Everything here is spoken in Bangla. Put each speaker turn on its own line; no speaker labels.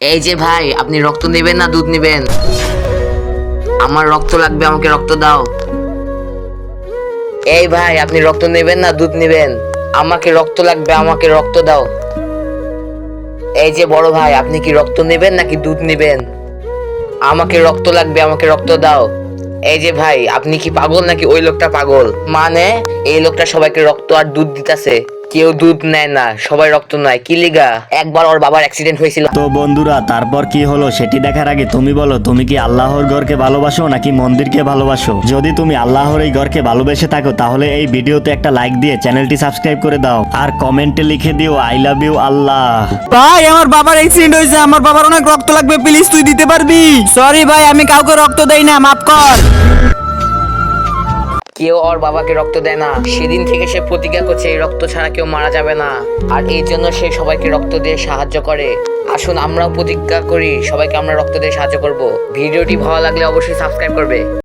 এই যে ভাই, আপনি রক্ত নেবেন না দুধ নেবেন? আমার রক্ত লাগবে, আমাকে রক্ত দাও। এই ভাই, আপনি রক্ত নেবেন না দুধ নেবেন? আমাকে রক্ত লাগবে, আমাকে রক্ত দাও। এই যে বড় ভাই, আপনি কি রক্ত নেবেন নাকি দুধ নেবেন? আমাকে রক্ত লাগবে, আমাকে রক্ত দাও। এই যে ভাই, আপনি কি পাগল নাকি ওই লোকটা পাগল? মানে এই লোকটা সবাইকে রক্ত আর দুধ দিতেছে, কেউ দুধ নেয় না, সবাই রক্ত নেয়। কি লিগা? একবার ওর বাবার অ্যাক্সিডেন্ট হয়েছিল।
তো বন্ধুরা, তারপর কি হলো সেটি দেখার আগে তুমি বলো, তুমি কি আল্লাহর ঘরকে ভালোবাসো নাকি মন্দিরকে ভালোবাসো? যদি তুমি আল্লাহর এই ঘরকে ভালোবেসে থাকো তাহলে এই ভিডিওতে একটা লাইক দিয়ে চ্যানেলটি সাবস্ক্রাইব করে দাও আর কমেন্টে লিখে দিও আই লাভ ইউ আল্লাহ।
ভাই আমার বাবার অ্যাক্সিডেন্ট হয়েছে, আমার বাবার অনেক রক্ত লাগবে, প্লিজ তুই দিতে পারবি? সরি ভাই, আমি কাউকে রক্ত দেই না, মাফ কর।
কেউ ওর বাবাকে রক্ত দেয় না। সেদিন থেকে সে প্রতিজ্ঞা করছে এই রক্ত ছাড়া কেউ মারা যাবে না, আর এই জন্য সে সবাইকে রক্ত দিয়ে সাহায্য করে। আসুন আমরাও প্রতিজ্ঞা করি, সবাইকে আমরা রক্ত দিয়ে সাহায্য করব। ভিডিওটি ভালো লাগলে অবশ্যই সাবস্ক্রাইব করবে।